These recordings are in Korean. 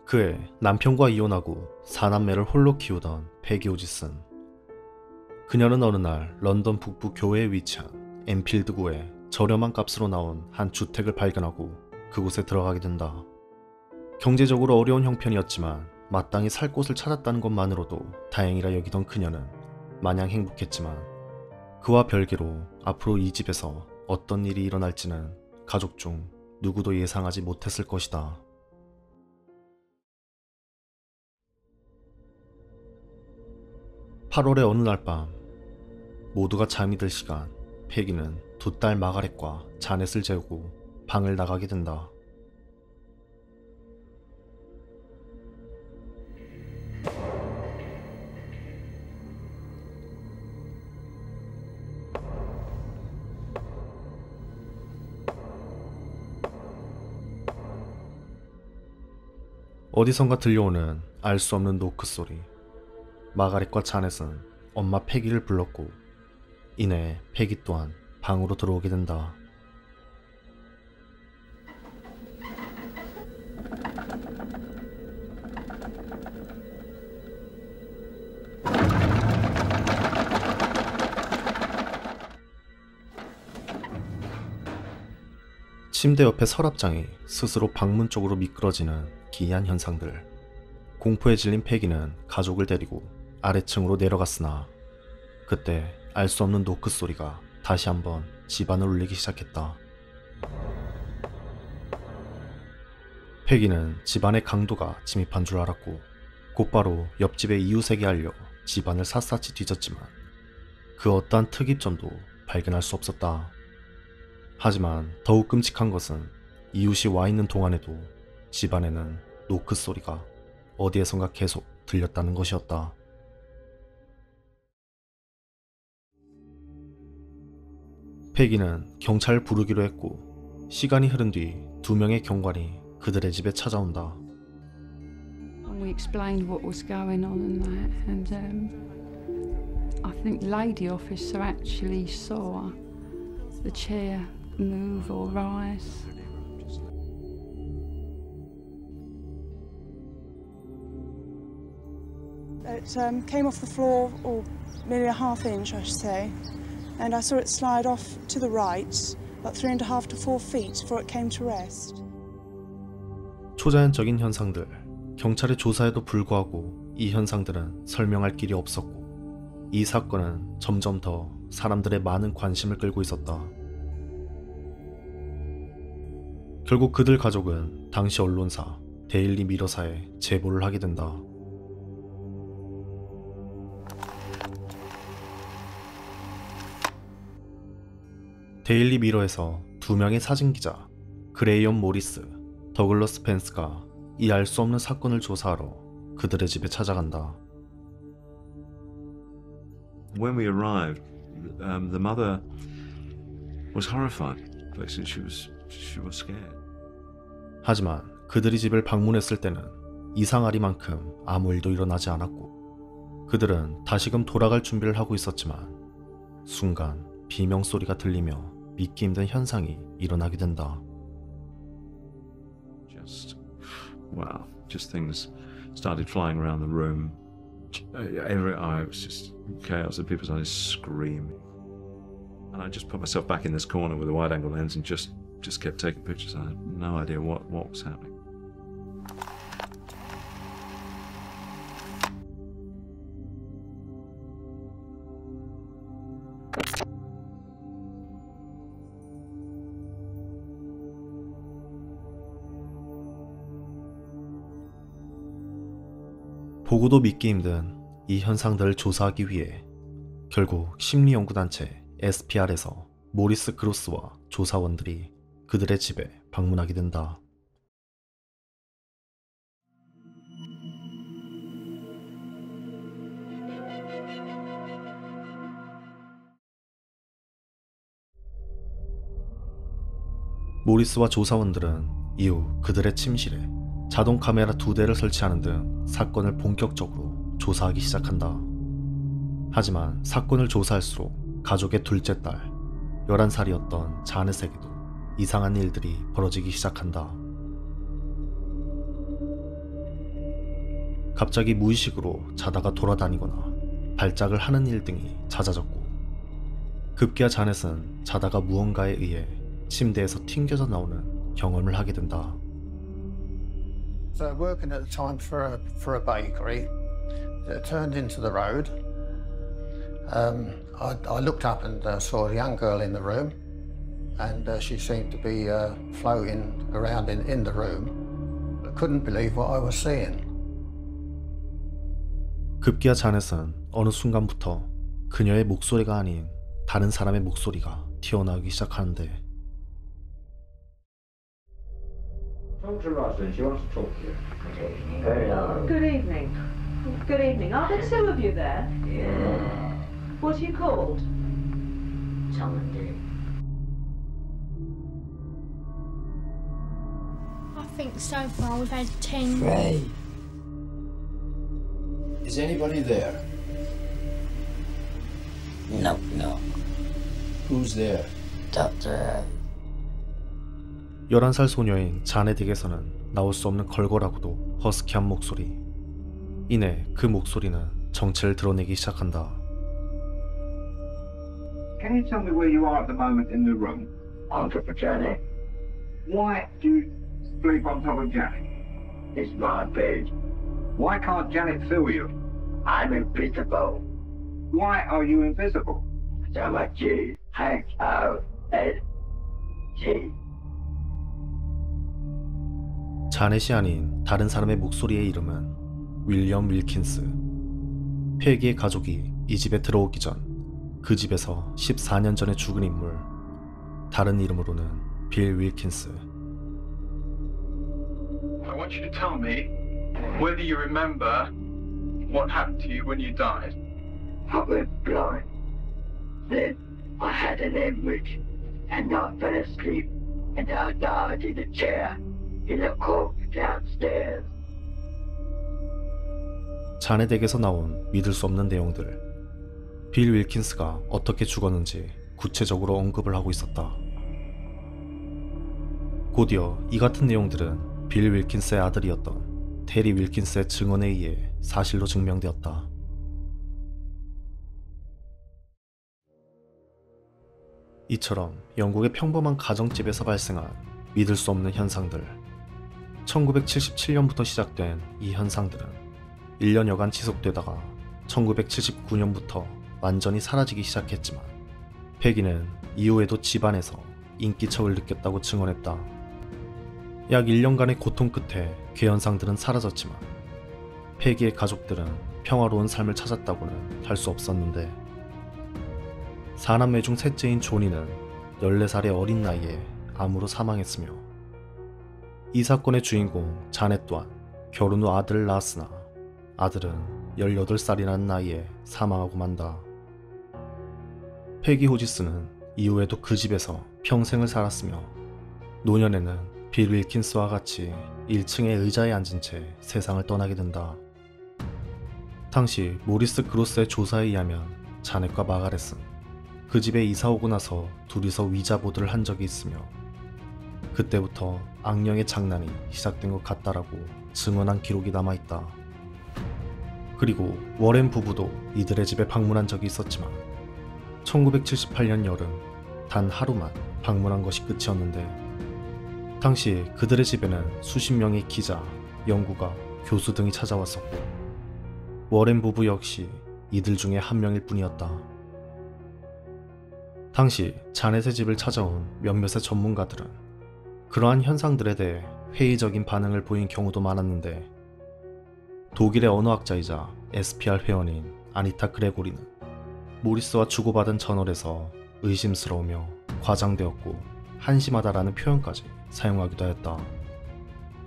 그해 남편과 이혼하고 사남매를 홀로 키우던 패기 오지슨. 그녀는 어느 날 런던 북부 교외에 위치한 엠필드구에 저렴한 값으로 나온 한 주택을 발견하고 그곳에 들어가게 된다. 경제적으로 어려운 형편이었지만 마땅히 살 곳을 찾았다는 것만으로도 다행이라 여기던 그녀는 마냥 행복했지만 그와 별개로 앞으로 이 집에서 어떤 일이 일어날지는 가족 중 누구도 예상하지 못했을 것이다. 8월의 어느 날 밤, 모두가 잠이 들 시간, 패기는 두 딸 마가렛과 자넷을 재우고 방을 나가게 된다. 어디선가 들려오는 알 수 없는 노크 소리. 마가렛과 자넷은 엄마 패기를 불렀고 이내 패기 또한 방으로 들어오게 된다. 침대 옆에 서랍장이 스스로 방문 쪽으로 미끄러지는 기이한 현상들. 공포에 질린 패기는 가족을 데리고 아래층으로 내려갔으나 그때 알 수 없는 노크 소리가 다시 한번 집안을 울리기 시작했다. 패기는 집안의 강도가 침입한 줄 알았고 곧바로 옆집의 이웃에게 알려 집안을 샅샅이 뒤졌지만 그 어떠한 특이점도 발견할 수 없었다. 하지만 더욱 끔찍한 것은 이웃이 와 있는 동안에도 집안에는 노크 소리가 어디에선가 계속 들렸다는 것이었다. 패기는 경찰을 부르기로 했고 시간이 흐른 뒤 두 명의 경관이 그들의 집에 찾아온다. We explained what was going on and that, and I think the lady officer actually saw the chair move or rise. It came off the floor, or maybe a half inch, I should say, and I saw it slide off to the right, about 3.5 to 4 feet, before it came to rest. 초자연적인 현상들, 경찰의 조사에도 불구하고 이 현상들은 설명할 길이 없었고 이 사건은 점점 더 사람들의 많은 관심을 끌고 있었다. 결국 그들 가족은 당시 언론사 데일리 미러사에 제보를 하게 된다. 데일리 미러에서 두 명의 사진기자 그레이엄 모리스, 더글러스 펜스가 이 알 수 없는 사건을 조사하러 그들의 집에 찾아간다. When we arrived, the mother was horrified. Basically, she was scared. 하지만 그들이 집을 방문했을 때는 이상하리만큼 아무 일도 일어나지 않았고 그들은 다시금 돌아갈 준비를 하고 있었지만 순간 비명소리가 들리며 믿기 힘든 현상이 일어나게 된다. Just things started flying around the room. It was just chaos, and people started screaming. And I just put myself back in this corner with a wide-angle lens and just kept taking pictures. I had no idea what was happening. 보고도 믿기 힘든 이 현상들을 조사하기 위해 결국 심리연구단체 SPR에서 모리스 그로스와 조사원들이 그들의 집에 방문하게 된다. 모리스와 조사원들은 이후 그들의 침실에 자동 카메라 2대를 설치하는 등 사건을 본격적으로 조사하기 시작한다. 하지만 사건을 조사할수록 가족의 둘째 딸, 11살이었던 자넷에게도 이상한 일들이 벌어지기 시작한다. 갑자기 무의식으로 자다가 돌아다니거나 발작을 하는 일 등이 잦아졌고, 급기야 자넷은 자다가 무언가에 의해 침대에서 튕겨져 나오는 경험을 하게 된다. So working at the time for a bakery, it turned into the road. I looked up and saw a young girl in the room, and she seemed to be floating around in the room. I couldn't believe what I was seeing. 급기야 자넷은 어느 순간부터 그녀의 목소리가 아닌 다른 사람의 목소리가 튀어나오기 시작하는데, Talk to Rosalind, she wants to talk to you. Hello. Good evening. Good evening. Are there two of you there? Yeah. What are you called? Somebody. I think so far we've had 10. Ray. Is anybody there? No. Who's there? Doctor. 11살 소녀인 자넷에게서는 나올 수 없는 걸걸하고도 허스키한 목소리. 이내 그 목소리는 정체를 드러내기 시작한다. Can you tell me where you are at the moment in the room? On top of Janet. Why do you sleep on top of Janet? It's my bed. Why can't Janet feel you? I'm invisible. Why are you invisible? So my G hangs out at G. 자넷이 아닌 다른 사람의 목소리의 이름은 윌리엄 윌킨스. 패기의 가족이 이 집에 들어오기 전 그 집에서 14년 전에 죽은 인물, 다른 이름으로는 빌 윌킨스. I want you to tell me whether you remember what happened to you when you died. I went blind. Then I had an hemorrhage and I fell asleep and I died in a chair in a corpse downstairs. 자넷에게서 나온 믿을 수 없는 내용들. 빌 윌킨스가 어떻게 죽었는지 구체적으로 언급을 하고 있었다. 곧이어 이 같은 내용들은 빌 윌킨스의 아들이었던 테리 윌킨스의 증언에 의해 사실로 증명되었다. 이처럼 영국의 평범한 가정집에서 발생한 믿을 수 없는 현상들. 1977년부터 시작된 이 현상들은 1년여간 지속되다가 1979년부터 완전히 사라지기 시작했지만, 패기는 이후에도 집안에서 인기척을 느꼈다고 증언했다. 약 1년간의 고통 끝에 그 현상들은 사라졌지만 패기의 가족들은 평화로운 삶을 찾았다고는 할 수 없었는데, 4남매 중 셋째인 조니는 14살의 어린 나이에 암으로 사망했으며, 이 사건의 주인공 자넷 또한 결혼 후 아들을 낳았으나 아들은 18살이라는 나이에 사망하고 만다. 패기 호지스는 이후에도 그 집에서 평생을 살았으며, 노년에는 빌 윌킨스와 같이 1층의 의자에 앉은 채 세상을 떠나게 된다. 당시 모리스 그로스의 조사에 의하면 자넷과 마가렛은 그 집에 이사오고 나서 둘이서 위자보드를 한 적이 있으며, 그때부터 악령의 장난이 시작된 것 같다라고 증언한 기록이 남아있다. 그리고 워렌 부부도 이들의 집에 방문한 적이 있었지만 1978년 여름 단 하루만 방문한 것이 끝이었는데, 당시 그들의 집에는 수십 명의 기자, 연구가, 교수 등이 찾아왔었고, 워렌 부부 역시 이들 중에 한 명일 뿐이었다. 당시 자넷의 집을 찾아온 몇몇의 전문가들은 그러한 현상들에 대해 회의적인 반응을 보인 경우도 많았는데, 독일의 언어학자이자 SPR 회원인 아니타 그레고리는 모리스와 주고받은 저널에서 의심스러우며 과장되었고 한심하다라는 표현까지 사용하기도 하였다.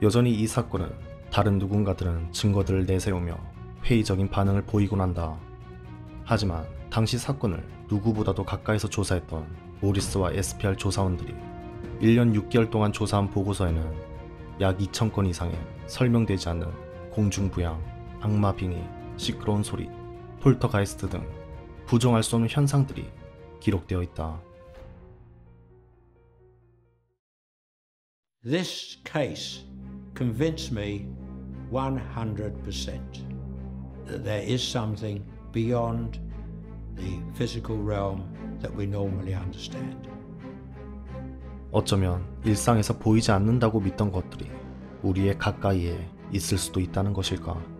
여전히 이 사건은 다른 누군가들은 증거들을 내세우며 회의적인 반응을 보이곤 한다. 하지만 당시 사건을 누구보다도 가까이서 조사했던 모리스와 SPR 조사원들이 1년 6개월 동안 조사한 보고서에는 약 2,000건 이상의 설명되지 않는 공중부양, 악마 빙의, 시끄러운 소리, 폴터가이스트 등 부정할 수 없는 현상들이 기록되어 있다. This case convinced me 100% that there is something beyond the physical realm that we normally understand. 어쩌면 일상에서 보이지 않는다고 믿던 것들이 우리의 가까이에 있을 수도 있다는 것일까?